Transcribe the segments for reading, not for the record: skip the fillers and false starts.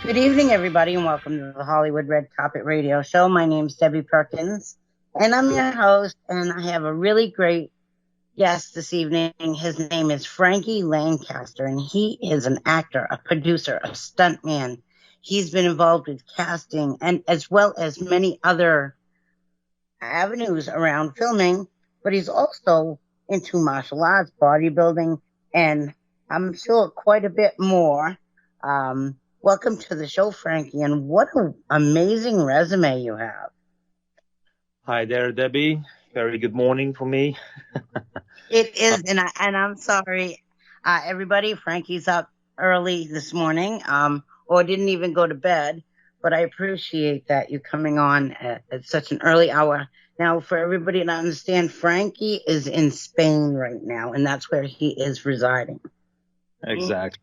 Good evening, everybody, and welcome to the Hollywood Red Carpet Radio Show. My name's Debbie Perkins, and I'm your host, and I have a really great guest this evening. His name is Franky Lancaster, and he is an actor, a producer, a stuntman. He's been involved with casting and as well as many other avenues around filming, but he's also into martial arts, bodybuilding, and I'm sure quite a bit more. Welcome to the show, Franky, and what an amazing resume you have. Hi there, Debbie. Very good morning for me. It is, and I'm sorry, everybody. Franky's up early this morning, or didn't even go to bed. But I appreciate that you coming on at such an early hour. Now, for everybody to understand, Franky is in Spain right now, and that's where he is residing. Exactly.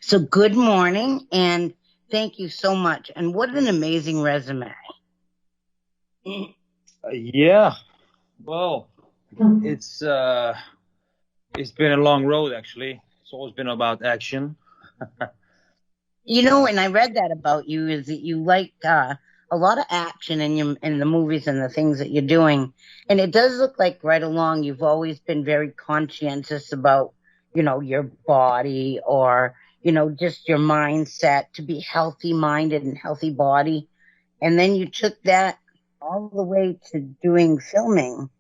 So, good morning, and thank you so much. And what an amazing resume. Yeah. Well, it's been a long road actually. It's always been about action. And I read that about you is that you like a lot of action in the movies and the things that you're doing. And it does look like right along you've always been very conscientious about, your body or, just your mindset to be healthy minded and healthy body. And then you took that all the way to doing filming.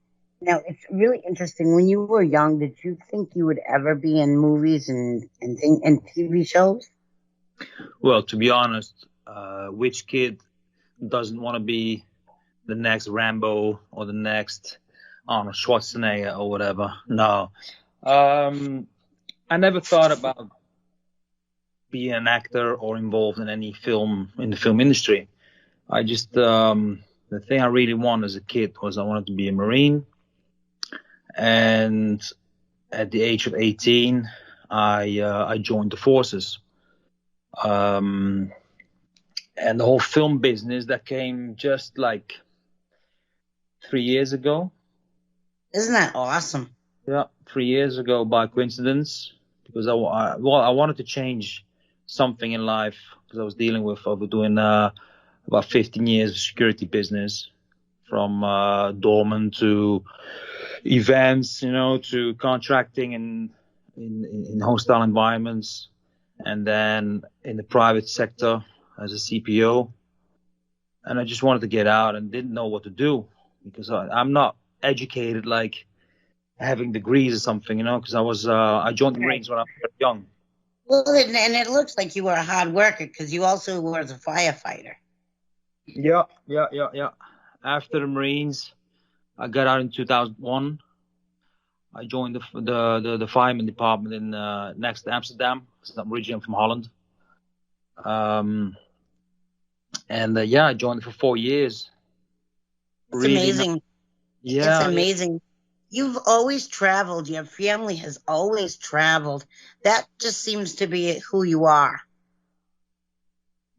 Now, it's really interesting. When you were young, did you think you would ever be in movies and TV shows? Well, to be honest, which kid doesn't want to be the next Rambo or the next Arnold Schwarzenegger or whatever? No. I never thought about being an actor or involved in any film in the film industry. I just the thing I really wanted as a kid was I wanted to be a Marine. And at the age of 18, I joined the forces. And the whole film business that came just like 3 years ago. Isn't that awesome? Yeah, 3 years ago by coincidence, because I wanted to change something in life because I was dealing with doing about 15 years of security business, from doorman to events, to contracting in hostile environments, and then in the private sector as a CPO. And I just wanted to get out and didn't know what to do because I'm not educated like having degrees or something, because I joined the Marines when I was very young. Well, and it looks like you were a hard worker because you also were as a firefighter. Yeah. After the Marines, I got out in 2001. I joined the fireman department in next to Amsterdam. I'm originally from Holland. I joined for 4 years. It's really amazing. Yeah, it's amazing. You've always traveled. Your family has always traveled. That just seems to be who you are.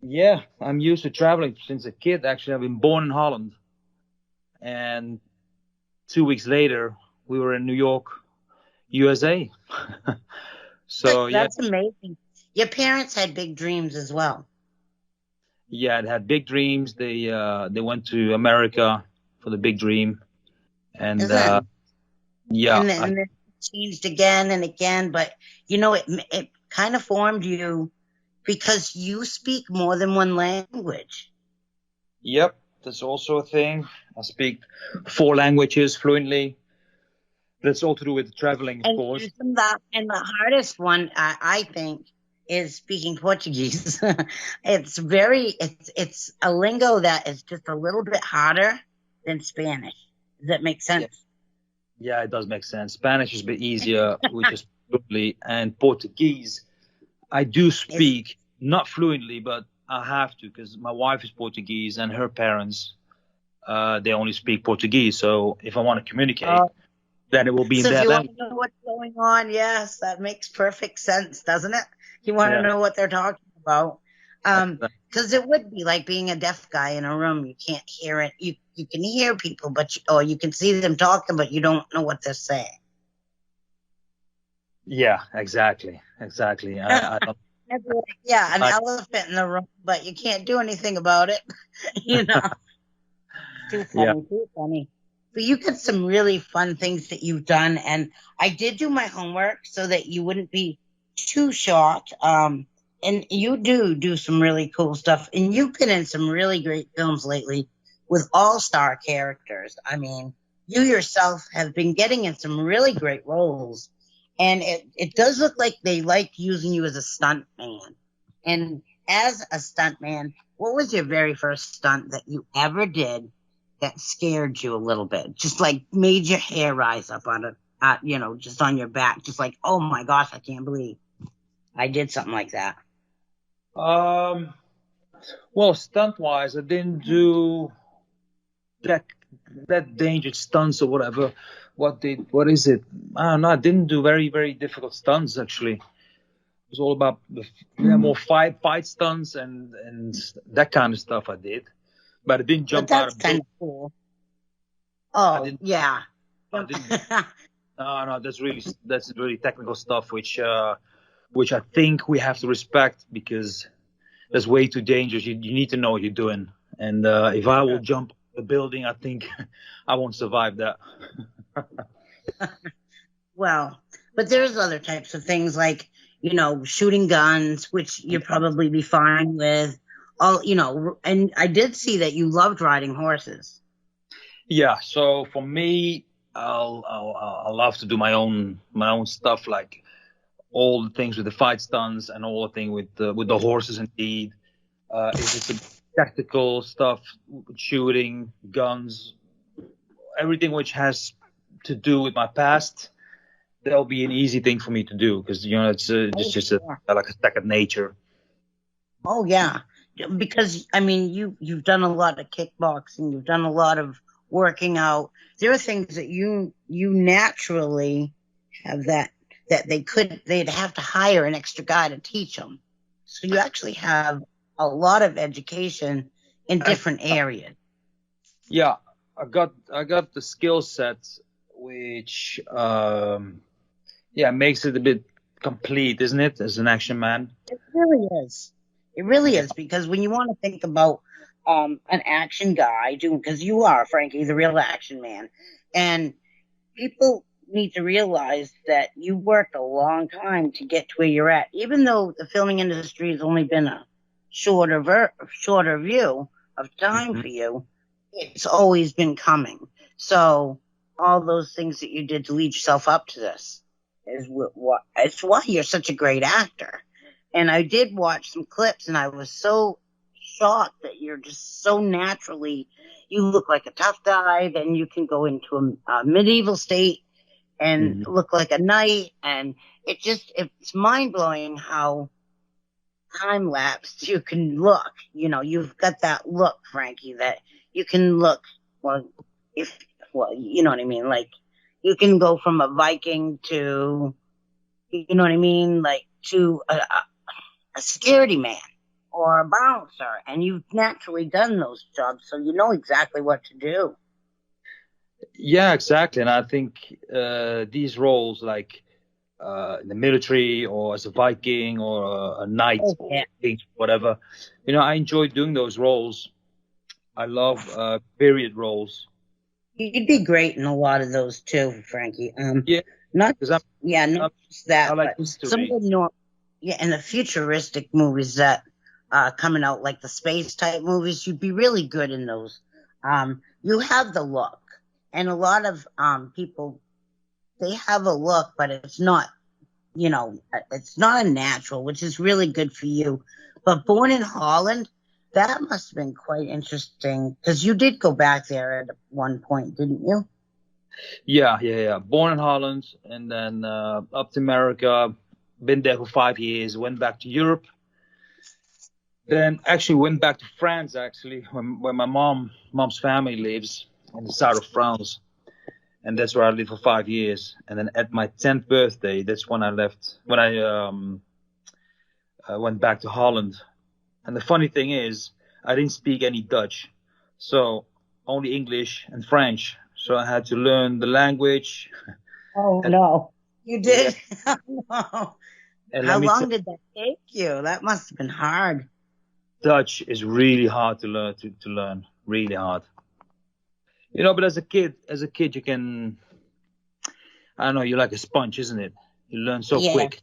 Yeah, I'm used to traveling since a kid. Actually, I've been born in Holland. And 2 weeks later, we were in New York, USA. So that's amazing. Your parents had big dreams as well. Yeah, they had big dreams. They went to America for the big dream, and and then it changed again and again. But it kind of formed you because you speak more than one language. Yep, that's also a thing. I speak 4 languages fluently. That's all to do with traveling, of course. And the hardest one, I think, is speaking Portuguese. It's a lingo that is just a little bit harder than Spanish. Does that make sense? Yeah, it does make sense. Spanish is a bit easier, which is fluently, and Portuguese, I do speak, not fluently, but I have to because my wife is Portuguese and her parents, they only speak Portuguese. So if I want to communicate, then it will be in that language. So if you want to know what's going on, yes, that makes perfect sense, doesn't it? You want to know what they're talking about. Because it would be like being a deaf guy in a room. You can't hear it. You can hear people, or you can see them talking, but you don't know what they're saying. Yeah, exactly. I don't Yeah, an I, elephant in the room, but you can't do anything about it. you know, too yeah. funny, too funny. But you got some really fun things that you've done, and I did do my homework so that you wouldn't be too shocked. And you do some really cool stuff, and you've been in some really great films lately with all-star characters. I mean, you yourself have been getting in some really great roles, and it does look like they like using you as a stunt man. And as a stunt man, what was your very first stunt that you ever did that scared you a little bit? Just like made your hair rise up on it, just on your back, just like, oh my gosh, I can't believe I did something like that. Um, well, stunt-wise, I didn't do that that dangerous stunts or whatever. What is it? I don't know. I didn't do very very difficult stunts actually. It was all about more fight stunts and that kind of stuff I did. But I didn't But jump out that's of kind buildings. of cool. I Oh, didn't. yeah. I didn't. No, no, that's really technical stuff, which I think we have to respect because that's way too dangerous. You need to know what you're doing. And if I will jump the building, I think I won't survive that. Well, but there's other types of things like, shooting guns, which you'd probably be fine with. And I did see that you loved riding horses. Yeah. So for me, I'll love to do my own stuff, like all the things with the fight stunts and all the thing with the horses. Indeed, if it's a tactical stuff, shooting guns, everything which has to do with my past, that'll be an easy thing for me to do because it's Oh, just sure. like a second nature. Oh, yeah. Because I mean, you've done a lot of kickboxing, you've done a lot of working out. There are things that you naturally have that they'd have to hire an extra guy to teach them. So you actually have a lot of education in different areas. Yeah, I got the skill set, which yeah makes it a bit complete, isn't it, as an action man? It really is. It really Yeah. is because when you want to think about an action guy doing, because you are Frankie, the real action man, and people need to realize that you worked a long time to get to where you're at. Even though the filming industry has only been a shorter view of time Mhm. for you, it's always been coming. So all those things that you did to lead yourself up to this is what it's why you're such a great actor. And I did watch some clips, and I was so shocked that you're just so naturally. You look like a tough guy, then you can go into a medieval state and Mhm. look like a knight, and it's mind blowing how time lapsed you can look. You've got that look, Frankie, that you can look, well, if, well, you know what I mean? Like, you can go from a Viking to, you know what I mean? Like, to a security man or a bouncer, and you've naturally done those jobs, so you know exactly what to do. Yeah, exactly. And I think these roles, like in the military or as a Viking or a knight Oh, or yeah. king, whatever, I enjoy doing those roles. I love period roles. You'd be great in a lot of those too, Frankie. Yeah, Not because yeah, not I'm just I that, like but some of history. the yeah, and the futuristic movies that coming out, like the space type movies, you'd be really good in those. You have the look, and a lot of people they have a look, but it's not a natural, which is really good for you. But born in Holland, that must have been quite interesting because you did go back there at one point, didn't you? Yeah, yeah, yeah. Born in Holland and then up to America. Been there for 5 years. Went back to Europe. Then actually went back to France. Actually, where my mom's family lives in the south of France, and that's where I lived for 5 years. And then at my 10th birthday, that's when I left. When I went back to Holland. And the funny thing is, I didn't speak any Dutch, so only English and French. So I had to learn the language. Oh Had, no, you yeah, did. No. And let How me tell long did that take you? That must have been hard. you, Dutch is really hard to learn. To learn, really hard. You know, but as a kid, you can. I don't know. You're like a sponge, isn't it? You learn so Yeah. quick.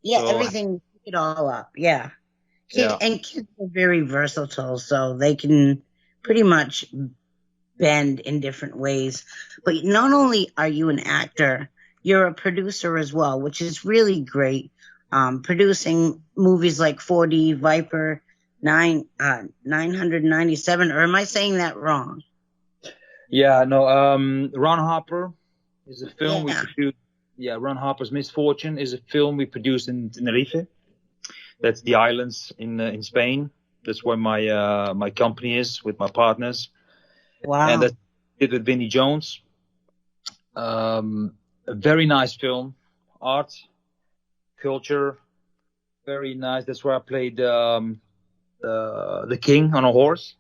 Yeah, So everything, pick it all up. Yeah. yeah, Kids are very versatile, so they can pretty much bend in different ways. But not only are you an actor, you're a producer as well, which is really great. Producing movies like 4D, Viper, 997, or am I saying that wrong? yeah. No. Ron Harper is a film we Yeah. produced. Yeah, Ron Harper's Misfortune is a film we produced in Tenerife. That's the islands in Spain. That's where my company is with my partners, and Wow. that's it with Vinnie Jones. A very nice film, art, culture, very nice. That's where I played the king on a horse.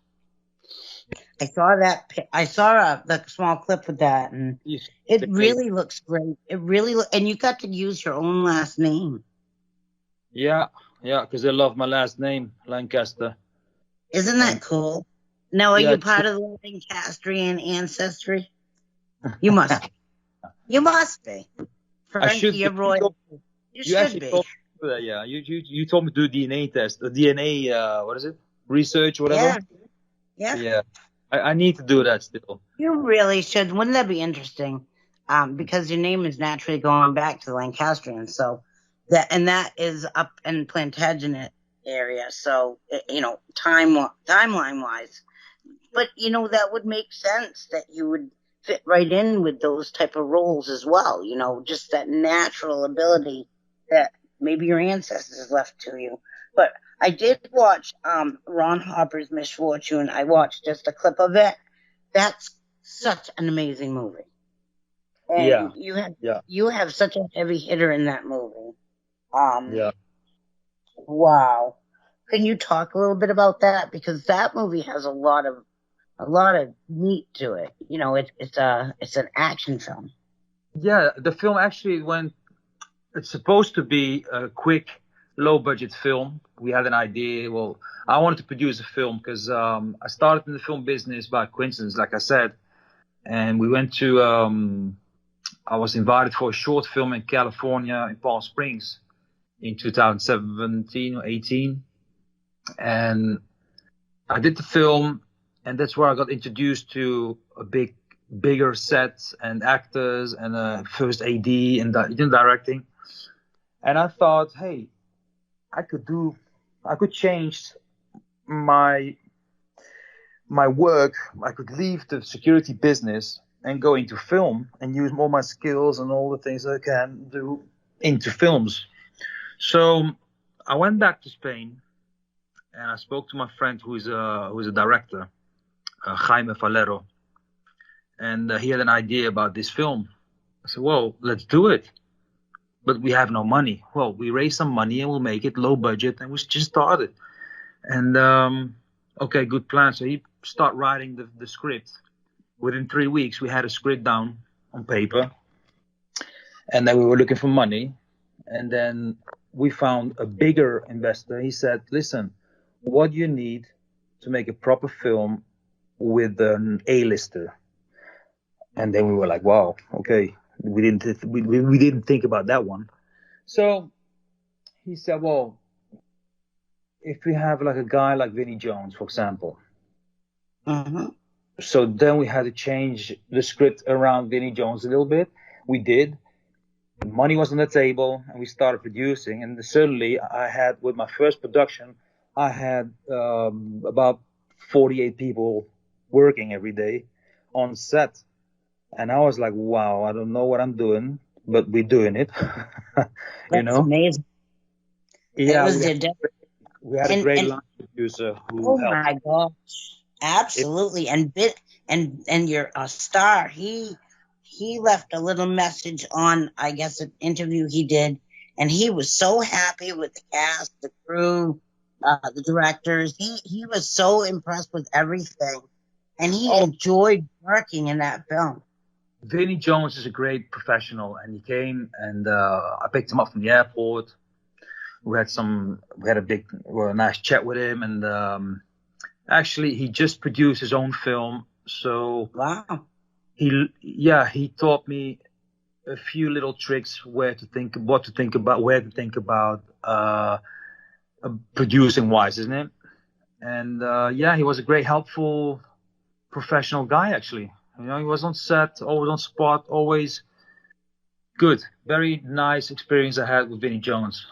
I saw that. I saw the small clip with that, and Yes, it the king. really looks great. It really, and you got to use your own last name. Yeah, yeah, because they love my last name, Lancaster. Isn't And that cool? Now, are yeah, you part of the Lancastrian ancestry? You must be. You must be. I Frankie, should you're be. royal. You You should actually be. told me to do that, yeah. You told me to do a DNA test, a DNA, what is it? Research, whatever. Yeah, yeah. Yeah, I need to do that still. You really should. Wouldn't that be interesting? Because your name is naturally going back to the Lancastrian, so that is up in Plantagenet area. So timeline wise, but that would make sense that you would fit right in with those type of roles as well. Just that natural ability that maybe your ancestors left to you. But I did watch Ron Harper's Misfortune. I watched just a clip of it. That's such an amazing movie, Yeah, and you have yeah, you have such a heavy hitter in that movie. Um, yeah. wow. Can you talk a little bit about that? Because that movie has a lot of meat to it. It's an action film. Yeah, the film actually went. It's supposed to be a quick, low-budget film. We had an idea. Well, I wanted to produce a film because I started in the film business by coincidence, like I said, and we went to. I was invited for a short film in California, in Palm Springs, in 2017 or 18, and I did the film, and that's where I got introduced to a bigger set and actors and first AD and directing. And I thought, hey, I could do, I could change my my work. I could leave the security business and go into film and use all my skills and all the things I can do into films. So I went back to Spain and I spoke to my friend who is a director, Jaime Valero, and he had an idea about this film. I said, well, let's do it. But we have no money. Well, we raise some money and we'll make it low budget. And we just started. And okay, good plan. So he started writing the script. Within 3 weeks, we had a script down on paper. And then we were looking for money. And then we found a bigger investor. He said, listen, what do you need to make a proper film with an A-lister? And then we were like, wow, okay. We didn't think about that one. So he said, well, if we have like a guy like Vinnie Jones, for example. Mm-hmm. So then we had to change the script around Vinnie Jones a little bit. We did. The money was on the table, and we started producing. And suddenly, I had with my first production, I had about 48 people working every day on set, and I was like, "Wow, I don't know what I'm doing, but we're doing it." you That's know? amazing. It Yeah, was your dad. we had a and great and line producer who oh helped. my gosh, It, absolutely. And you're a star. He left a little message on, I guess, an interview he did, and he was so happy with the cast, the crew, the directors. He was so impressed with everything, and he oh, enjoyed working in that film. Vinnie Jones is a great professional, and he came and I picked him up from the airport. We had a nice chat with him, and actually he just produced his own film. So Wow. he taught me a few little tricks what to think about, where to think about, producing wise, isn't it? And he was a great, helpful, professional guy. Actually, he was on set, always on spot, always good. Very nice experience I had with Vinnie Jones.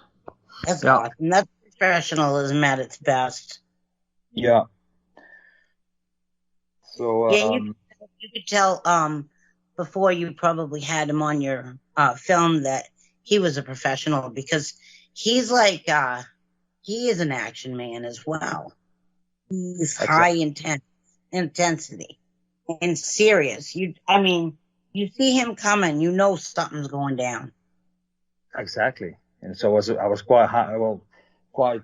That's awesome. That's professionalism at its best. Yeah. So Yeah, you could tell before you probably had him on your film that he was a professional, because he's like he is an action man as well. He's high intensity and serious. You see him coming, you know something's going down. Exactly. And so I was quite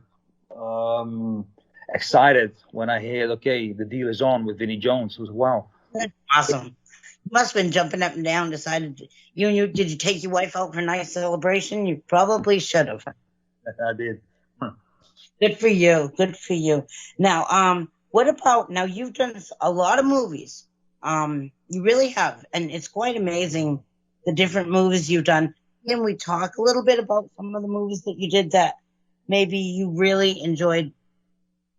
excited when I heard, okay, the deal is on with Vinnie Jones. It was wow. That's awesome. You must have been jumping up and down, did you take your wife out for a nice celebration? You probably should have. I did. Good for you. Good for you. Now, what about, now you've done a lot of movies. You really have, and it's quite amazing the different movies you've done. Can we talk a little bit about some of the movies that you did that maybe you really enjoyed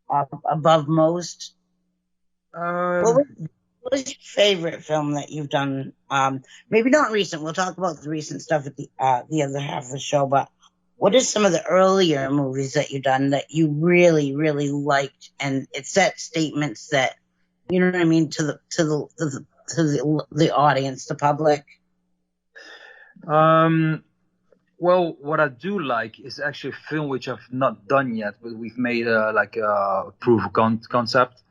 above most? What was your favorite film that you've done? Maybe not recent. We'll talk about the recent stuff at the other half of the show. But what are some of the earlier movies that you've done that you really, really liked, and it set statements that, you know what I mean, to the audience, the public? Well, what I do like is actually a film which I've not done yet, but we've made a proof of concept,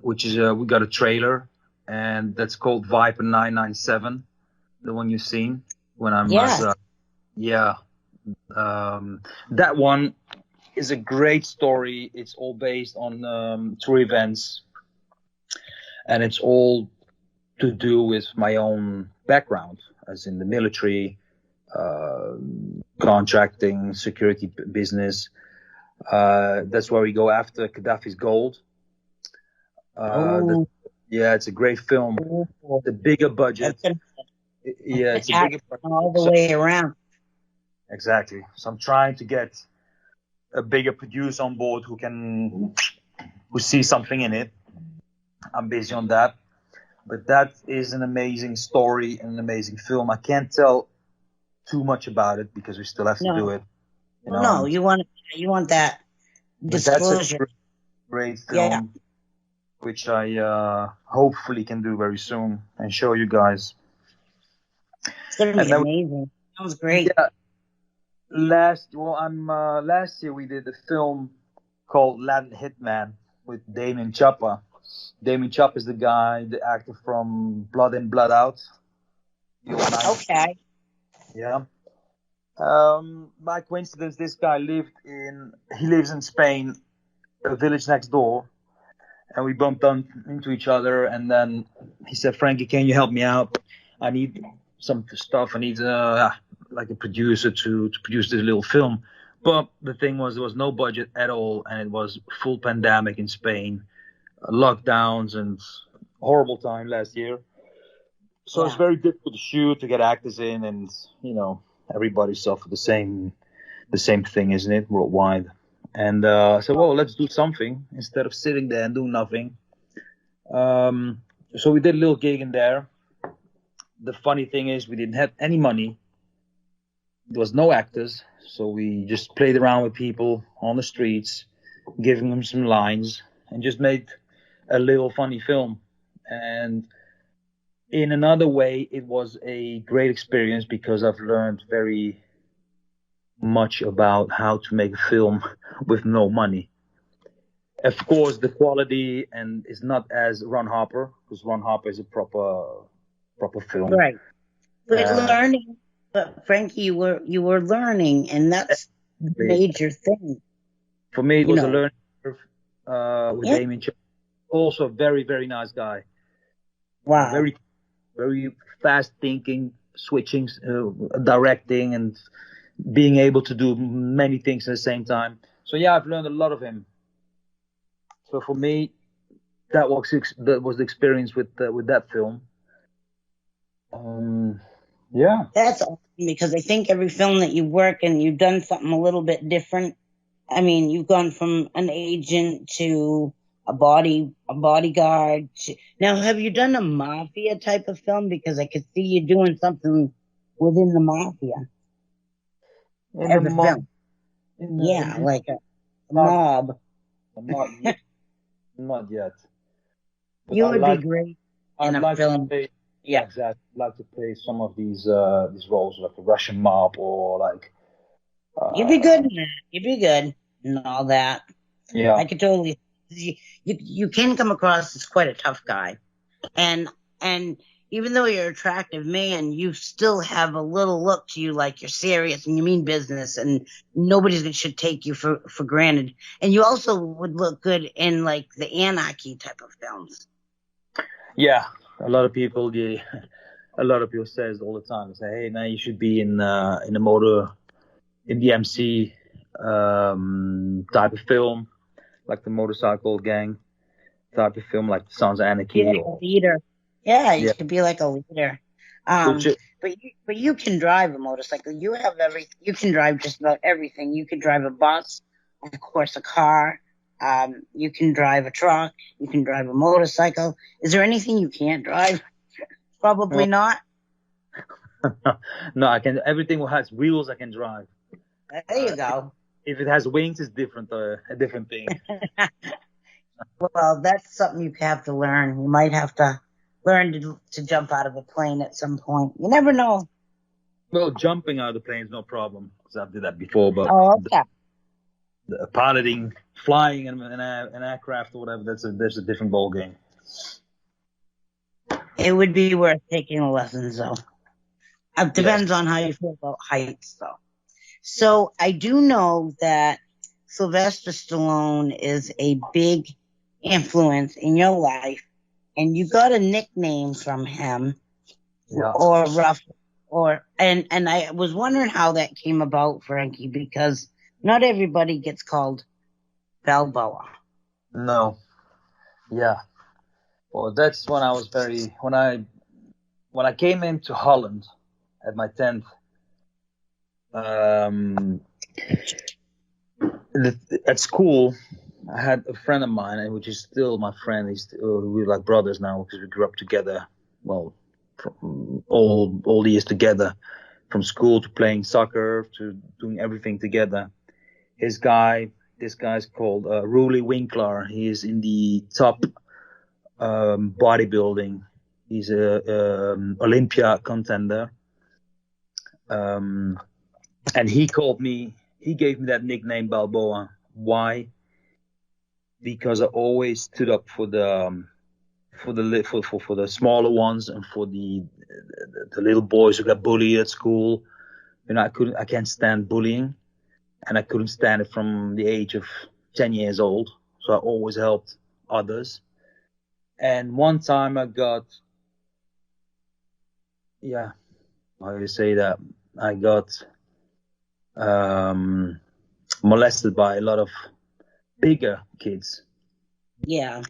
which is we got a trailer, and that's called Viper 997, the one you've seen when I'm that one is a great story. It's all based on true events, and it's all to do with my own background, as in the military, contracting, security business. That's where we go after Gaddafi's gold. It's a great film. The bigger budget. It's a bigger budget. All the way around. Exactly. So I'm trying to get a bigger producer on board who sees something in it. I'm busy on that. But that is an amazing story and an amazing film. I can't tell too much about it because we still have to do it. No, you want that disclosure. That's a great film, which I hopefully can do very soon and show you guys. It's gonna be amazing. Sounds great. Yeah. Last year we did a film called Latin Hitman with Damien Chapa. Damien Chapa is the actor from Blood In, Blood Out. Okay. Yeah. By coincidence, this guy lives in Spain, a village next door, and we bumped into each other. And then he said, "Frankie, can you help me out? I need some stuff. I need like a producer to produce this little film." But the thing was, there was no budget at all, and it was full pandemic in Spain, lockdowns, and horrible time last year. So it's very difficult to shoot, to get actors in, and everybody suffered the same thing, isn't it, worldwide? And let's do something instead of sitting there and doing nothing. So we did a little gig in there. The funny thing is, we didn't have any money. There was no actors, so we just played around with people on the streets, giving them some lines, and just made a little funny film. And in another way, it was a great experience because I've learned very much about how to make a film with no money. Of course, the quality is not as Ron Harper, because Ron Harper is a proper film. Right. But but Frankie, you were learning, and that's the major thing. For me, it was a learning curve with Damien. Also a very, very nice guy. Wow. Very very fast thinking, switching, directing, and being able to do many things at the same time. So yeah, I've learned a lot of him. So for me, that was the experience with that film. Yeah. That's awesome because I think every film that you work in, you've done something a little bit different. I mean, you've gone from an agent to a bodyguard. Now, have you done a mafia type of film? Because I could see you doing something within the mafia In the as a mob, film. in the Yeah, like a not, mob. not yet, not yet. But You would be great in I'd a like to film. play, yeah, Yeah, exactly. I'd like to play some of these roles, like a Russian mob or like, you'd be good uh, in that. You'd be good and all that. yeah, I could totally. You can come across as quite a tough guy, and and even though you're an attractive man, you still have a little look to you like you're serious and you mean business, and should take you for granted. And you also would look good in like the anarchy type of films. yeah. A lot of people, yeah, a lot of people says all the time. They say, hey man, you should be in the motor, in the MC type of film, like the motorcycle gang type of film, like Sons of Be Anarchy, like a or leader. Yeah, you yeah, should be like a leader. which But you can drive a motorcycle. You have everything. You can drive just about everything. You can drive a bus, of course, a car. You can drive a truck. You can drive a motorcycle. Is there anything you can't drive? Probably well, not. no, I can. Everything that has wheels, I can drive. There you go. If it has wings, it's different. A different thing. Well, that's something you have to learn. You might have to learn to jump out of a plane at some point. You never know. Well, jumping out of the plane is no problem because I've did that before. But Oh, okay. the piloting, flying an aircraft or whatever, that's a different ball game. It would be worth taking the lessons, though. It Yes. depends on how you feel about heights, though. So I do know that Sylvester Stallone is a big influence in your life, and you got a nickname from him, Yeah. or rough, and I was wondering how that came about, Frankie, because not everybody gets called Balboa. No. Yeah. Well, that's when I was when I came into Holland at my 10th. At school, I had a friend of mine, which is still my friend. We're like brothers now because we grew up together. Well, all the years together, from school to playing soccer to doing everything together. This guy's called Roelly Winkler. He is in the top bodybuilding. He's a Olympia contender. And he gave me that nickname Balboa. Why? Because I always stood up for the smaller ones and for the little boys who got bullied at school. I can't stand bullying, and I couldn't stand it from the age of 10 years old. So I always helped others. And one time I got, yeah, how do you say that? I got molested by a lot of bigger kids. Yeah.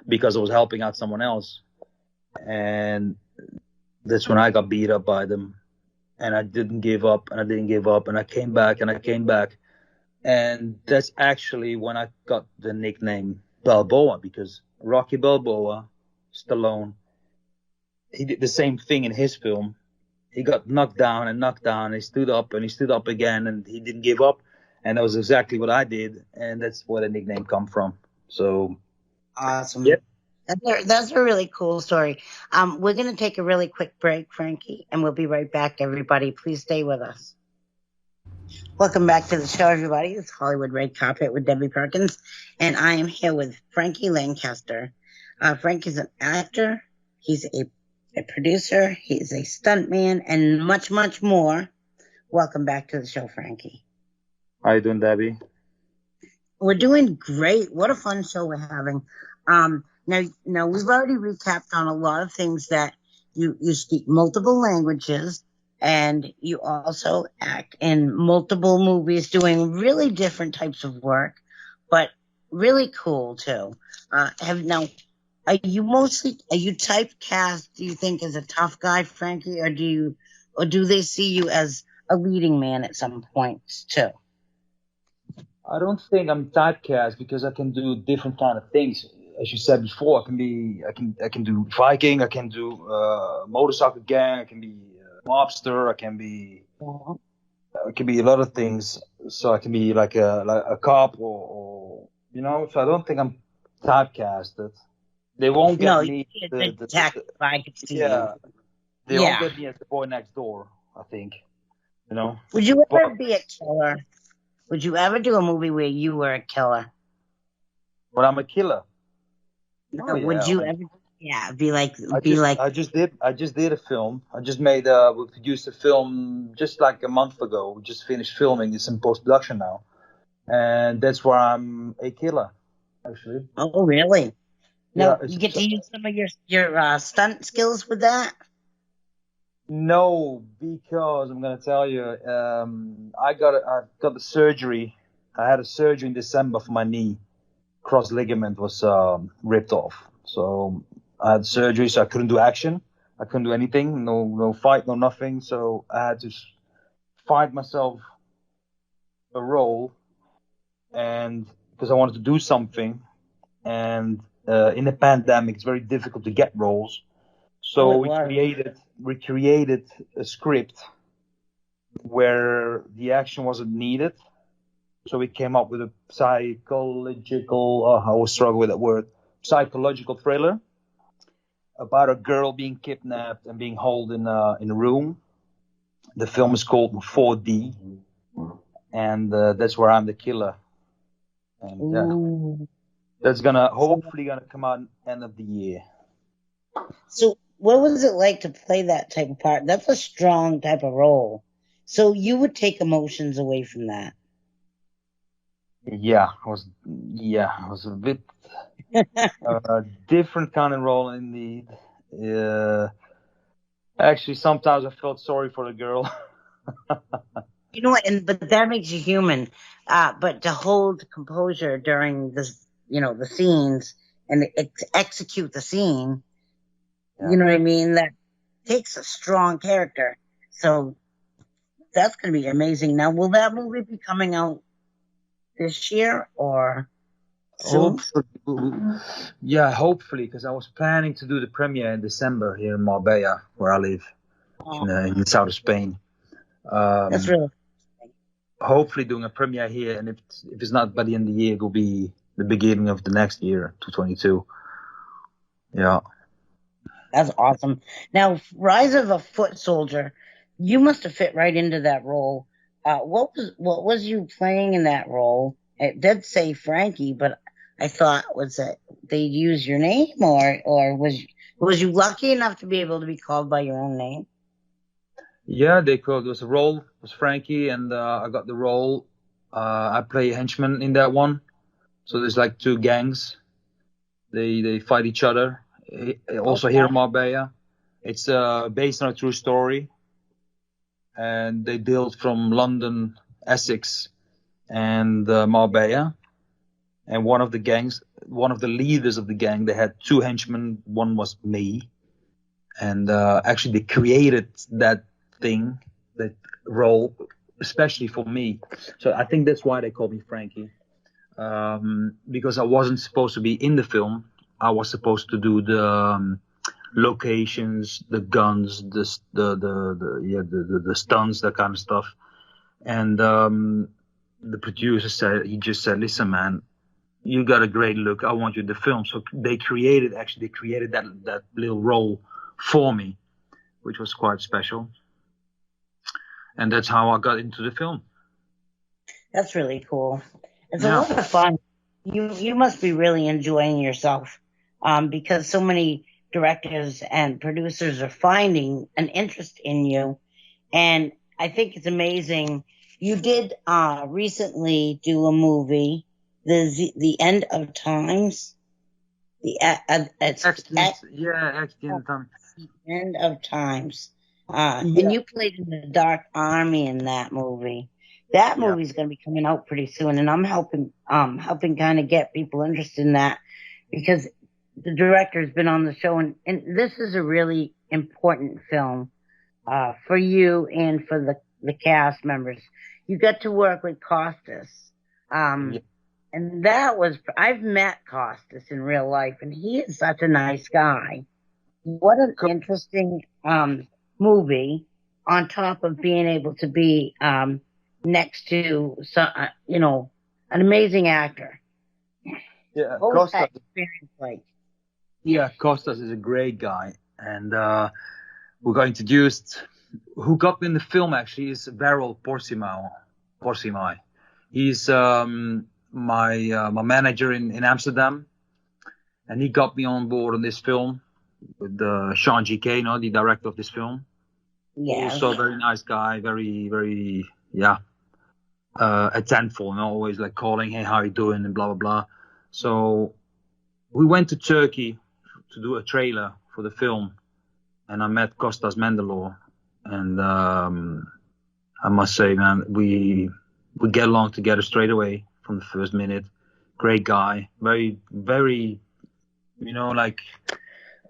Because I was helping out someone else. And that's when I got beat up by them. And I didn't give up, and I didn't give up, and I came back, and I came back. And that's actually when I got the nickname Balboa, because Rocky Balboa, Stallone, he did the same thing in his film. He got knocked down and knocked down. And he stood up and he stood up again, and he didn't give up. And that was exactly what I did, and that's where the nickname come from. So Awesome. yep. That's a really cool story. We're going to take a really quick break, Frankie, and we'll be right back, everybody. Please stay with us. Welcome back to the show, everybody. It's Hollywood Red Carpet with Debbie Perkins, and I am here with Franky Lankester. Frank is an actor. He's a producer. He's a stuntman, and much, much more. Welcome back to the show, Frankie. How you doing, Debbie? We're doing great. What a fun show we're having. Now we've already recapped on a lot of things that you speak multiple languages and you also act in multiple movies doing really different types of work, but really cool too. Have now are you typecast, do you think, as a tough guy, Frankie, or do they see you as a leading man at some points too? I don't think I'm typecast because I can do different kind of things. As you said before, I can do Viking, I can do motorcycle gang, I can be mobster, I can be a lot of things. So I can be like a cop or you know. So I don't think I'm typecasted. They won't get No, you'd me be a good detective. I could see you. yeah. They won't Yeah. get me as the boy next door. I think you know. Would you But ever be a killer? Would you ever do a movie where you were a killer? but I'm a killer. Oh No, would yeah. you ever? Yeah, I be just like. I just did a film. I just made we produced a film just like a month ago. We just finished filming. It's in post production now, and that's where I'm a killer actually. Oh, really? Yeah, No, you get to use some of your stunt skills with that. no, because I'm gonna tell you, I got the surgery. I had a surgery in December for my knee. Cross ligament was ripped off, so I had surgery, so I couldn't do action. I couldn't do anything. No fight, no nothing. So I had to find myself a role, and because I wanted to do something, and in the pandemic, it's very difficult to get roles. Oh, So it was. we created a script where the action wasn't needed. So we came up with a psychological. Oh, I always struggle with that word. Psychological thriller about a girl being kidnapped and being held in a room. The film is called 4D, and that's where I'm the killer. And yeah, Ooh. that's gonna hopefully gonna come out end of the year. So, what was it like to play that type of part? That's a strong type of role. So you would take emotions away from that. Yeah, it was a bit different kind of role indeed. Uh, Actually, sometimes I felt sorry for the girl. You know what? But that makes you human. But to hold composure during this, the scenes and execute the scene, Yeah. you know what I mean? That takes a strong character. So that's going to be amazing. Now, will that movie be coming out this year or soon? Hopefully, yeah, hopefully, because I was planning to do the premiere in December here in Marbella, where I live Oh, in the south of Spain. that's Um, really Hopefully, doing a premiere here, and if it's not by the end of the year, it will be the beginning of the next year, 2022. Yeah. that's awesome. Now, Rise of a Foot Soldier, you must have fit right into that role. What was you playing in that role? It did say Frankie, but I thought was that they'd use your name, or was you lucky enough to be able to be called by your own name? Yeah, they called. There was a role. It was Frankie, and I got the role. I play a henchman in that one. So there's like two gangs. They fight each other. Also here in Marbella. It's based on a true story, and they built from London, Essex, and Marbella. And one of the leaders of the gang, they had two henchmen. One was me, and actually they created that thing, that role, especially for me. So I think that's why they called me Frankie, because I wasn't supposed to be in the film. I was supposed to do the locations, the guns, the stunts, that kind of stuff. And the producer just said, "Listen, man, you got a great look. I want you in the film." So they created that little role for me, which was quite special. And that's how I got into the film. That's really cool. It's a Yeah. lot of fun. You must be really enjoying yourself, because so many directors and producers are finding an interest in you, and I think it's amazing. You did recently do a movie, the End of Times. It's Accident, yeah, accident. End of Times. And Yeah, you played in the Dark Army in that movie. That yeah. movie's going to be coming out pretty soon, and I'm helping kind of get people interested in that because the director's been on the show, and this is a really important film for you and for the cast members. You got to work with Costas. Yeah. And I've met Costas in real life, and he is such a nice guy. What an interesting movie on top of being able to be next to an amazing actor. Yeah, What was that Costas. experience like? Yeah, Costas is a great guy, and we got introduced. Who got me in the film actually is Beryl Porcimai. He's my manager in Amsterdam, and he got me on board on this film with Sean GK, the director of this film. Yeah. Also, a very nice guy, very very attentful, always like calling, hey, how you doing, and blah blah blah. So we went to Turkey to do a trailer for the film, and I met Kostas Mendelor, and I must say, man, we get along together straight away from the first minute. Great guy, very very, like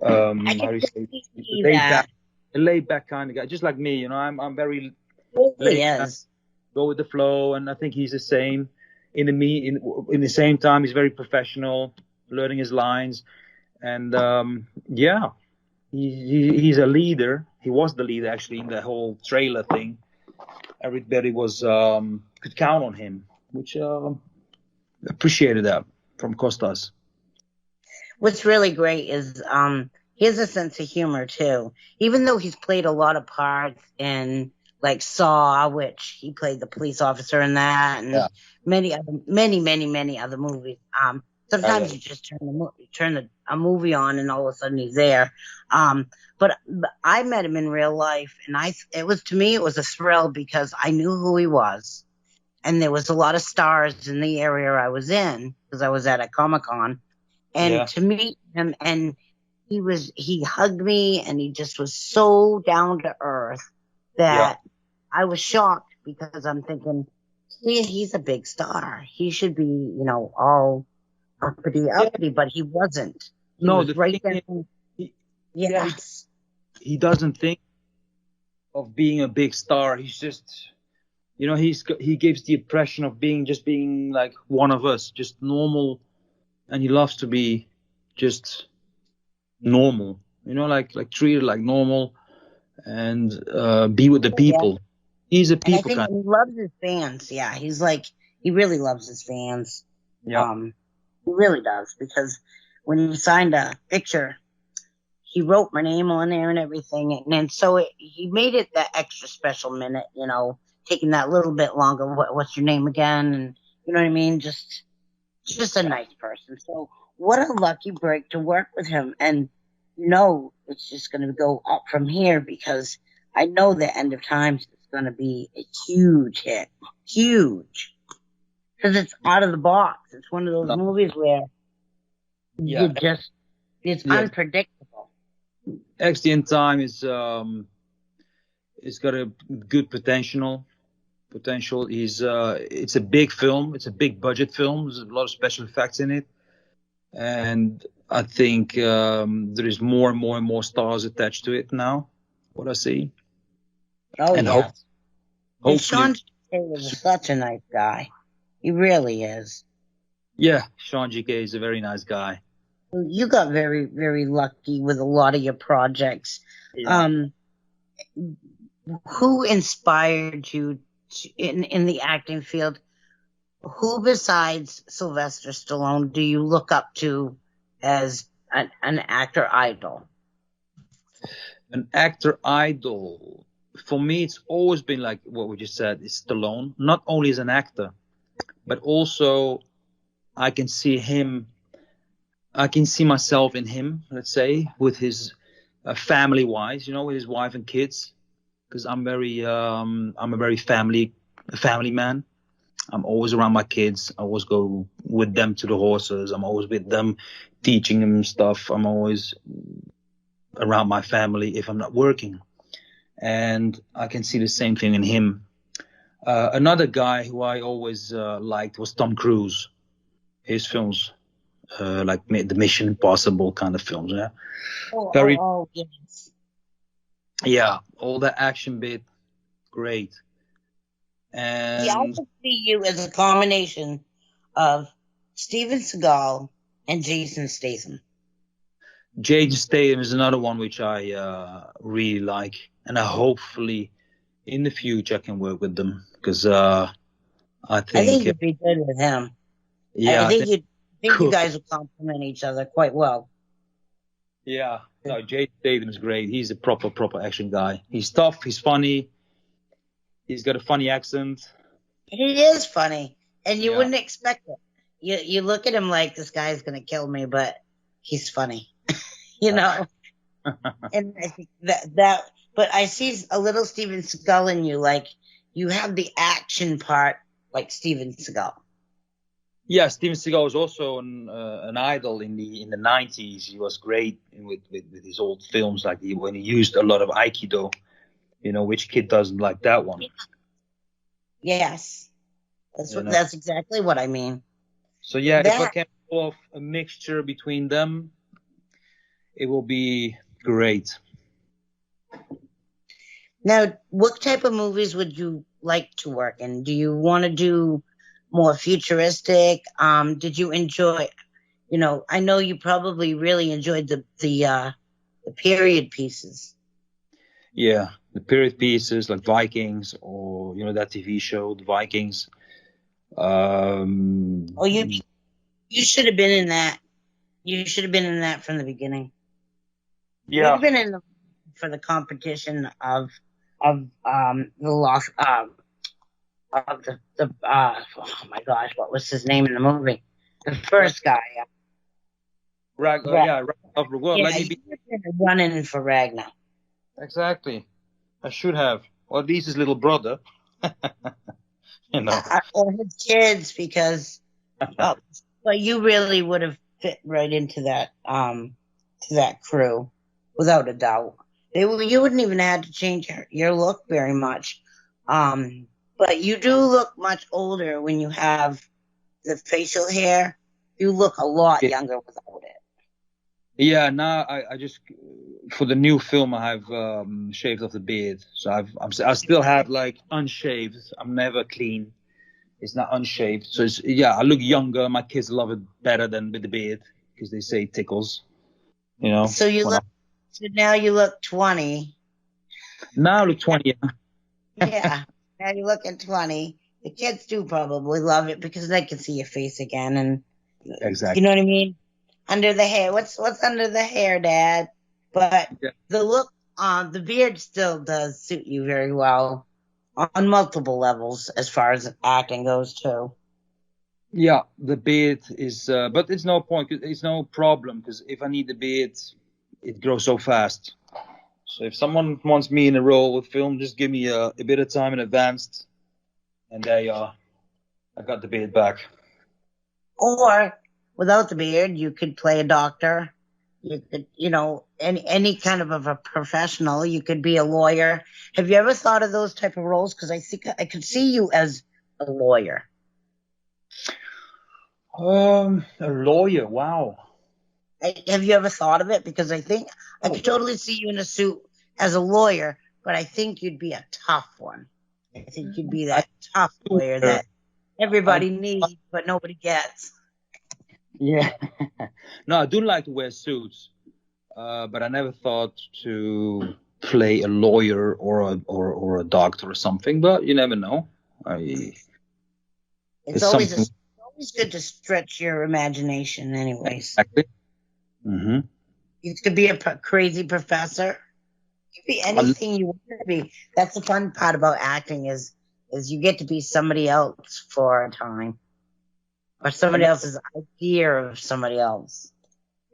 I how can do you say, see laid that. back, a laid back kind of guy, just like me. I'm very It really laid back, is. go with the flow, and I think he's the same. In the same time, he's very professional, learning his lines, and yeah, he's a leader. He was the leader actually in the whole trailer thing. Everybody was could count on him, which appreciated that from Costas. What's really great is he has a sense of humor too. Even though he's played a lot of parts in like Saw, which he played the police officer in that, and Yeah. many other movies. Sometimes you just turn a movie on and all of a sudden he's there. But I met him in real life, and it was a thrill because I knew who he was, and there was a lot of stars in the area I was in because I was at a Comic-Con. And Yeah. to meet him, and he hugged me, and he just was so down to earth that I was shocked because I'm thinking, he's a big star. He should be, all uppity, but he wasn't. He No, was the right thing there. is, Yes. he doesn't think of being a big star. He's just, he gives the impression of being like one of us, just normal, and he loves to be just normal, like treated like normal, and be with the Yeah. people. He's a And I people think kind. he loves his fans. Yeah. He really loves his fans. Yeah. He really does, because when he signed a picture, he wrote my name on there and everything. And then he made it that extra special minute, taking that little bit longer. What's your name again? And you know what I mean? Just a nice person. So what a lucky break to work with him. And it's just going to go up from here, because I know the End of Times is going to be a huge hit. Huge. Because it's out of the box. It's one of those No. movies where Yeah. it's unpredictable. Accident Time is it's got a good potential. It's a big film. It's a big budget film. There's a lot of special effects in it, and I think there is more and more stars attached to it now. What I see. Oh, And yeah. And hopefully, Sean is such a nice guy. He really is. yeah, Sean GK is a very nice guy. You got very, very lucky with a lot of your projects. Yeah. Who inspired you in the acting field? Who besides Sylvester Stallone do you look up to as an actor idol? An actor idol. For me, it's always been like what we just said, is Stallone. Not only as an actor, but also I can see myself in him, let's say, with his family-wise, with his wife and kids, because I'm a very family man. I'm always around my kids. I always go with them to the horses. I'm always with them, teaching them stuff. I'm always around my family if I'm not working. And I can see the same thing in him. Another guy who I always liked was Tom Cruise. His films, like the Mission Impossible kind of films. Yeah, very. Yes. Yeah, all that action bit, great. See, I And could see you as a combination of Steven Seagal and Jason Statham. Jaden Statham is another one which I really like, and I hopefully in the future I can work with them because I I think think you'd be good with him. yeah, I I think think you cool. guys will complement each other quite well. Yeah, no, Jaden Statham is great. He's a proper action guy. He's tough. He's funny. He's got a funny accent. He is funny, and you Yeah. wouldn't expect it. You look at him like this guy's gonna kill me, but he's funny, you know. And I think that, but I see a little Steven Seagal in you. Like you have the action part, like Steven Seagal. Yeah, Steven Seagal was also an idol in the 90s. He was great with his old films, like when he used a lot of Aikido. You know, which kid doesn't like that one? Yes, You know. that's exactly what I mean. So yeah, if I That can pull off a mixture between them, it will be great. now, what type of movies would you like to work in? Do you want to do more futuristic? Did you enjoy? You know, I know you probably really enjoyed the period pieces. Yeah, the period pieces like Vikings or that TV show, The Vikings. Oh, you should have been in that. You should have been in that from the beginning. You'd Yeah, have been in for the competition of the loss of oh my gosh, what was his name in the movie? The first guy. Yeah, Rag of the World. Let Yeah, me you be would have been running for Ragnar. exactly. I should have. Or at least his little brother. you know. Or his kids, because oh, but you really would have fit right into that to that crew, without a doubt. You wouldn't even have to change your look very much. But you do look much older when you have the facial hair. You look a lot Yeah, younger without it. yeah. Now I just for the new film I have shaved off the beard, so I still have like unshaved. I'm never clean. It's not unshaved, so I look younger. My kids love it better than with the beard because they say it tickles. You know, So so now you look 20. now I look 20. Yeah. Now you look at 20. The kids do probably love it because they can see your face again, and you Exactly. know what I mean? Under the hair. What's under the hair, Dad? But Yeah. the look the beard still does suit you very well on multiple levels as far as acting goes too. Yeah, the beard is, but it's no point. It's no problem because if I need the beard, it grows so fast. So if someone wants me in a role with film, just give me a bit of time in advance, and there you are. I got the beard back. Or without the beard, you could play a doctor. You could, any kind of a professional. You could be a lawyer. Have you ever thought of those type of roles? Because I think I could see you as a lawyer. A lawyer. Wow. Have you ever thought of it? Because I think I Oh, could totally see you in a suit as a lawyer, but I think you'd be a tough one. I think you'd be I that tough do lawyer wear. that I everybody needs, but nobody gets. yeah. No, I do like to wear suits, but I never thought to play a lawyer or a doctor or something. But you never know. It's It's something always good to stretch your imagination, anyways. exactly. Hmm. You could be a crazy professor. You could be anything you want to be. That's the fun part about acting is you get to be somebody else for a time, or somebody else's idea of somebody else.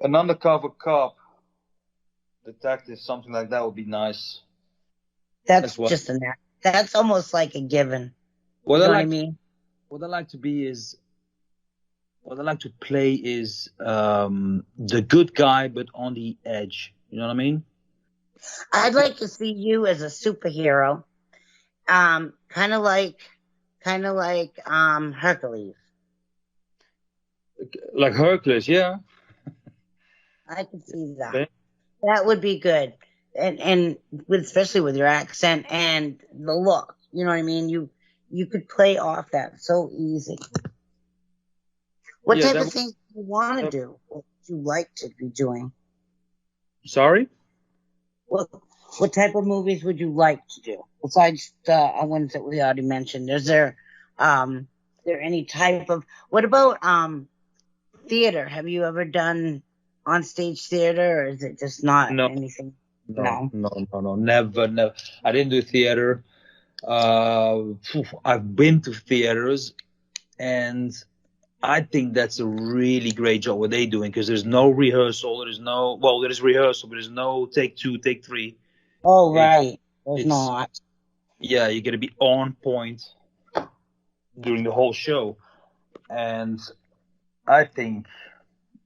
An undercover cop, detective, something like that would be nice That's as well. just that's almost like a given. You What I know what I like mean? what I like to be is what I like to play is the good guy, but on the edge. You know what I mean? I'd like to see you as a superhero, um, kind of like, Hercules. Like Hercules, yeah. I could see that. Okay. That would be good, and with, especially with your accent and the look. You know what I mean? You could play off that so easy. What Yeah, type that. of things do you want to Uh, do? What would you like to be doing? sorry. What what type of movies would you like to do besides the ones that we already mentioned? Is there any type of, what about theater? Have you ever done on stage theater, or is it just not No, anything? no, No. no, no, no, never, never. I didn't do theater. I've been to theaters, and I think that's a really great job what they're doing because there's no rehearsal. There is rehearsal, but there's no take two, take three. Oh, It, right. There's it's not. yeah, you got to be on point during the whole show, and I think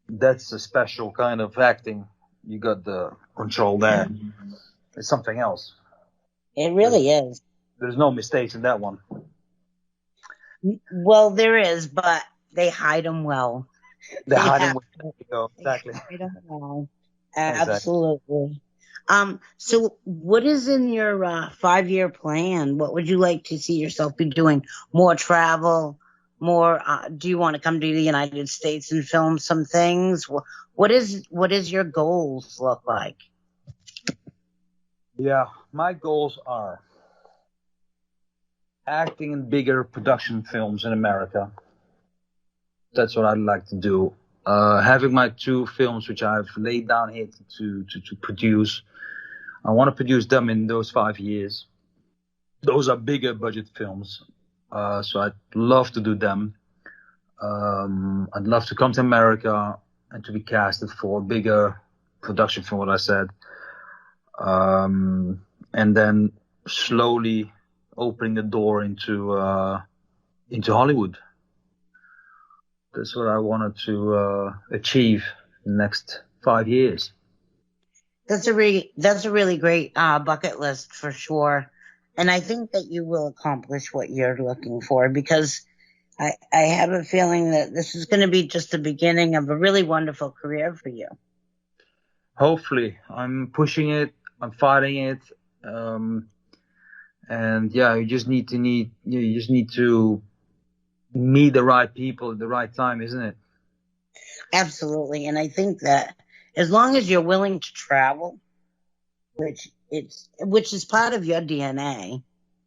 that's a special kind of acting. You got the control there. It's something else. It There's really is. there's no mistakes in that one. Well, there is, but they hide them well. The They hiding have with to. They exactly, hide them well. exactly. Absolutely. So what is in your 5-year plan? What would you like to see yourself be doing? More travel? More, do you want to come to the United States and film some things? What is your goals look like? Yeah, my goals are acting in bigger production films in America. That's what I'd like to do. Having my 2 films, which I've laid down here to produce, I want to produce them in those 5 years. Those are bigger budget films, so I'd love to do them. I'd love to come to America and to be casted for a bigger production film, what I said, and then slowly opening the door into Hollywood. That's what I wanted to achieve in the next 5 years. That's a really great bucket list for sure. And I think that you will accomplish what you're looking for, because I have a feeling that this is going to be just the beginning of a really wonderful career for you. Hopefully, I'm pushing it. I'm fighting it. Um, and yeah, you just need to meet the right people at the right time, isn't it? Absolutely. And I think that as long as you're willing to travel, which is part of your DNA,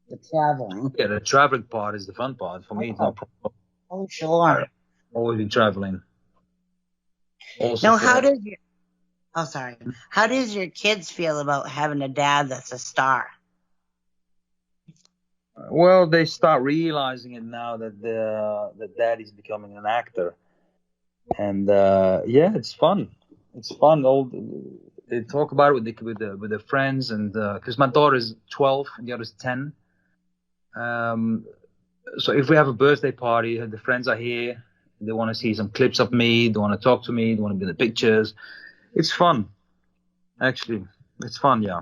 the traveling. Yeah, the traveling part is the fun part. For me, it's no Oh, problem. oh, I've sure. always been traveling. Also Now, for how does your kids feel about having a dad that's a star? well, they start realizing it now that daddy's becoming an actor, and yeah, it's fun. It's fun. All they talk about it with the friends, and because my daughter is 12 and the other's 10. Um, so if we have a birthday party, the friends are here. They want to see some clips of me. They want to talk to me. They want to be in the pictures. It's fun, actually. It's fun, yeah.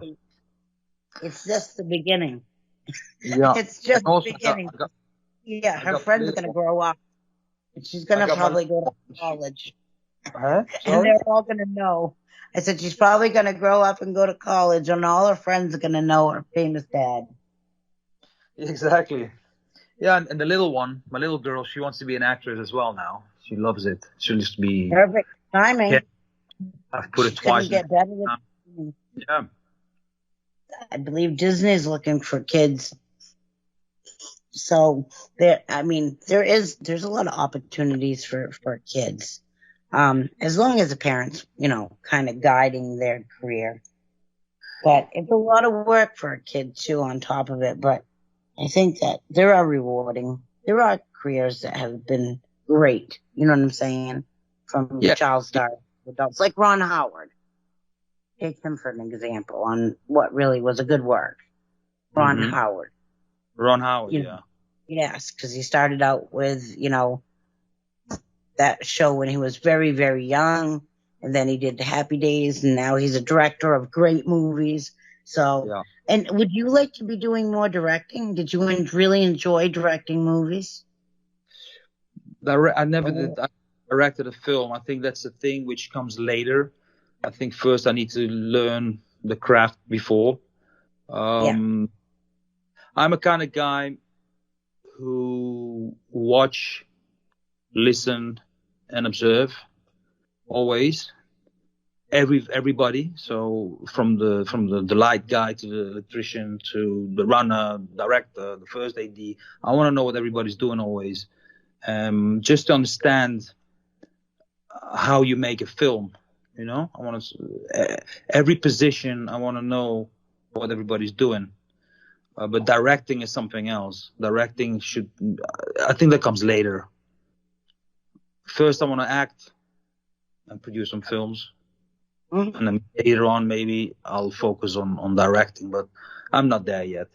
It's just the beginning. Yeah. It's And just the also, beginning. Yeah, I her got my friends are little going to one. grow up, and she's I going to got my little probably go to one. college, Huh? and Sorry? they're all going to know. I said she's probably going to grow up and go to college, and all her friends are going to know her famous dad. Exactly. Yeah, and the little one, my little girl, she wants to be an actress as well now. She loves it. She'll just be. Perfect Yeah, timing. I've put it Couldn't twice in. get better than, Yeah. I believe Disney's looking for kids. So I mean, there's a lot of opportunities for kids. As long as the parents, kind of guiding their career. But it's a lot of work for a kid too on top of it. But I think that there are rewarding. There are careers that have been great. You know what I'm saying? From Yeah. child stars to adults, like Ron Howard. Take him for an example on what really was a good work. Ron Mm-hmm. Howard. Ron Howard, You know, yeah. Yes, because he started out with, that show when he was very, very young. And then he did the Happy Days, and now he's a director of great movies. So, Yeah. and would you like to be doing more directing? Did you really enjoy directing movies? I never did. I directed a film. I think that's a thing which comes later. I think first I need to learn the craft before. Yeah. I'm a kind of guy who watch, listen, and observe always. Everybody. So from the light guy to the electrician to the runner, director, the first AD. I want to know what everybody's doing always. Just to understand how you make a film. I want to every position. I want to know what everybody's doing. But directing is something else. Directing should. I think that comes later. First, I want to act and produce some films, Mhm. and then later on, maybe I'll focus on directing. But I'm not there yet.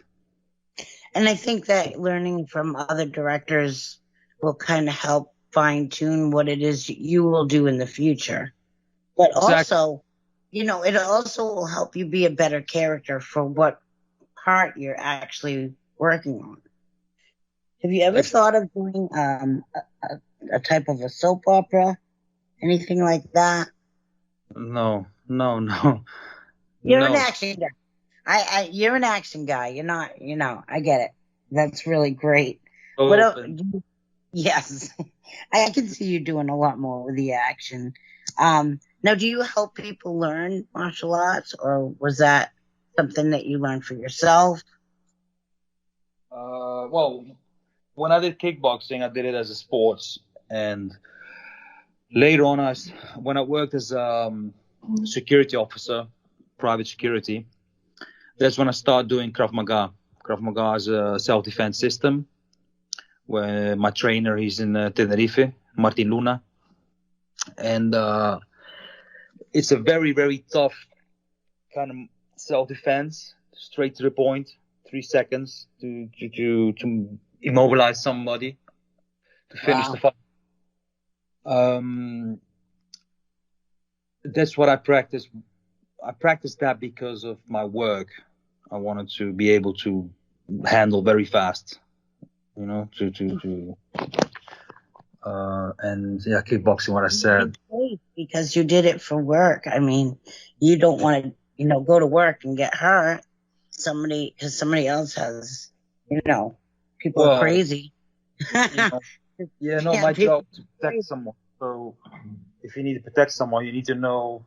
And I think that learning from other directors will kind of help fine tune what it is you will do in the future. But Exactly. also, it also will help you be a better character for what part you're actually working on. Have you ever thought of doing a type of a soap opera, anything like that? No, no, no, You're an no. action guy. You're an action guy. You're not. I get it. That's really great. So What else? open. Yes, I can see you doing a lot more with the action. Now, do you help people learn martial arts, or was that something that you learned for yourself? Well, when I did kickboxing, I did it as a sports, and later on, when I worked as security officer, private security, that's when I started doing Krav Maga. Krav Maga is a self-defense system where my trainer he's in Tenerife, Martin Luna, and it's a very very tough kind of self-defense, straight to the point, 3 seconds to immobilize somebody to finish the Wow. fight. Um, that's what I practice. I practice that because of my work. I wanted to be able to handle very fast, to and yeah, kickboxing. What I said. Because you did it for work. I mean, you don't want to, go to work and get hurt. Because somebody else has, people are Well, crazy. you know, yeah, no, Yeah, my people job is to are protect crazy. someone. So if you need to protect someone, you need to know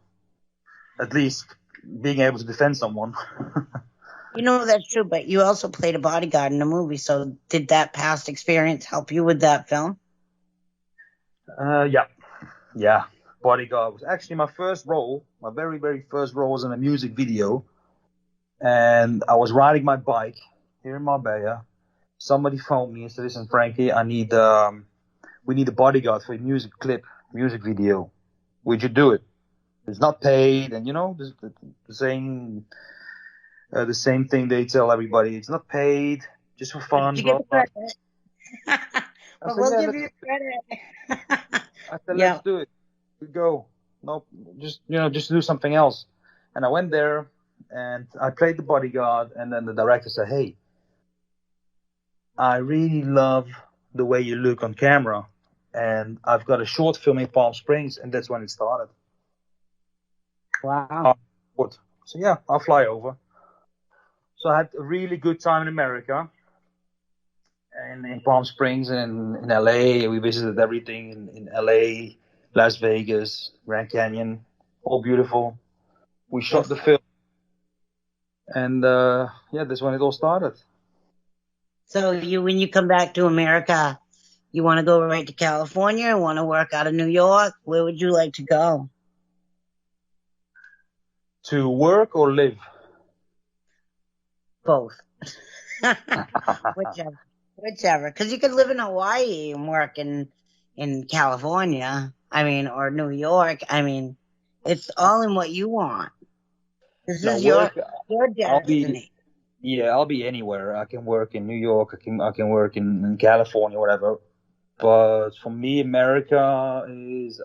at least being able to defend someone. That's true, but you also played a bodyguard in a movie. So did that past experience help you with that film? Yeah, yeah. Bodyguard was actually my first role. My very, very first role was in a music video, and I was riding my bike here in Marbella. Somebody phoned me and said, "Listen, Frankie, we need a bodyguard for a music video. Would you do it? It's not paid, and the same thing they tell everybody. It's not paid, just for But did fun, you get blah the blah." credit? I But said, we'll "Yeah, give you credit. I said, let's Yeah. do it. We go. No, just do something else." And I went there and I played the bodyguard, and then the director said, "Hey, I really love the way you look on camera, and I've got a short film in Palm Springs," and that's when it started. Wow. What? So yeah, I'll fly over. So I had a really good time in America and in Palm Springs and in LA. We visited everything in LA, Las Vegas, Grand Canyon, all beautiful. We shot Yes. the film, and yeah, that's when it all started. So when you come back to America, you want to go right to California? Want to work out of New York? Where would you like to go? To work or live? Both. Whichever. Whichever. Because you could live in Hawaii and work in California. I mean, or New York. I mean, it's all in what you want. This No, is work. your I'll be destiny. Yeah, I'll be anywhere. I can work in New York. I can work in California, whatever. But for me, America is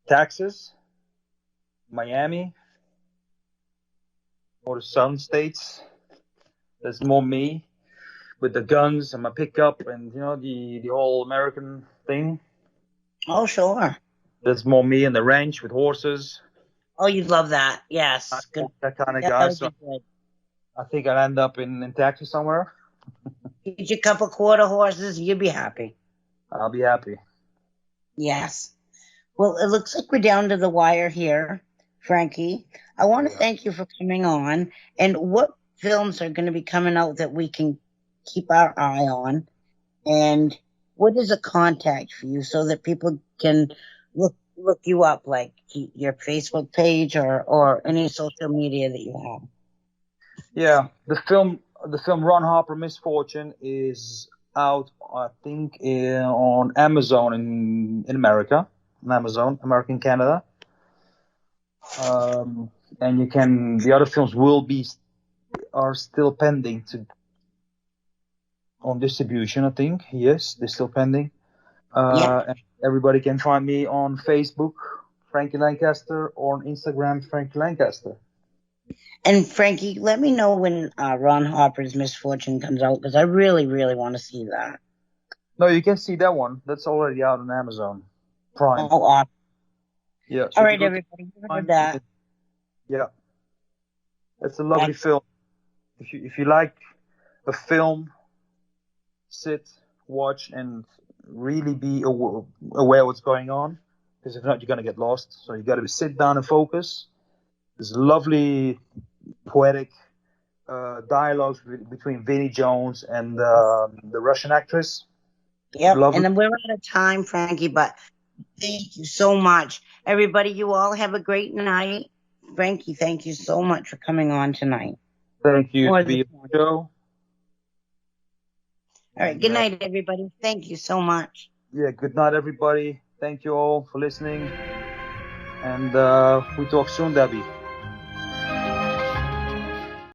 Texas, Miami, or the Sun States. That's more me with the guns and my pickup and the whole American thing. Oh, sure. That's more me and the ranch with horses. Oh, you'd love that. Yes. Good. That kind of That guy. would So be good. I think I'll end up in Texas somewhere. Get you a couple quarter horses, you'd be happy. I'll be happy. Yes. Well, it looks like we're down to the wire here, Frankie. I want to Yeah. thank you for coming on. And what films are going to be coming out that we can keep our eye on? And what is a contact for you so that people can look you up, like your Facebook page or any social media that you have? Yeah, the film Ron Harper Misfortune is out, I think, on Amazon in America, on Amazon, American Canada. And the other films are still pending on distribution, I think. Yes, they're still pending. Yeah. And everybody can find me on Facebook, Franky Lancaster, or on Instagram, Franky Lancaster. And Frankie, let me know when Ron Harper's Misfortune comes out because I really, really want to see that. No, you can see that one. That's already out on Amazon Prime. Oh, awesome. Yeah. So All if you right, go to everybody, you heard Prime, that. yeah, it's a lovely film. If you like a film, sit, watch, and really be aware what's going on, because if not, you're gonna get lost. So you got to sit down and focus. There's lovely poetic dialogues between Vinnie Jones and the Russian actress. Yep, and Lovely. then we're out of time, Frankie, but thank you so much. Everybody, you all have a great night. Frankie, thank you so much for coming on tonight. Thank you Or to be this on morning. the show. All right, good night, everybody. Thank you so much. Yeah, good night, everybody. Thank you all for listening. And we talk soon, Debbie.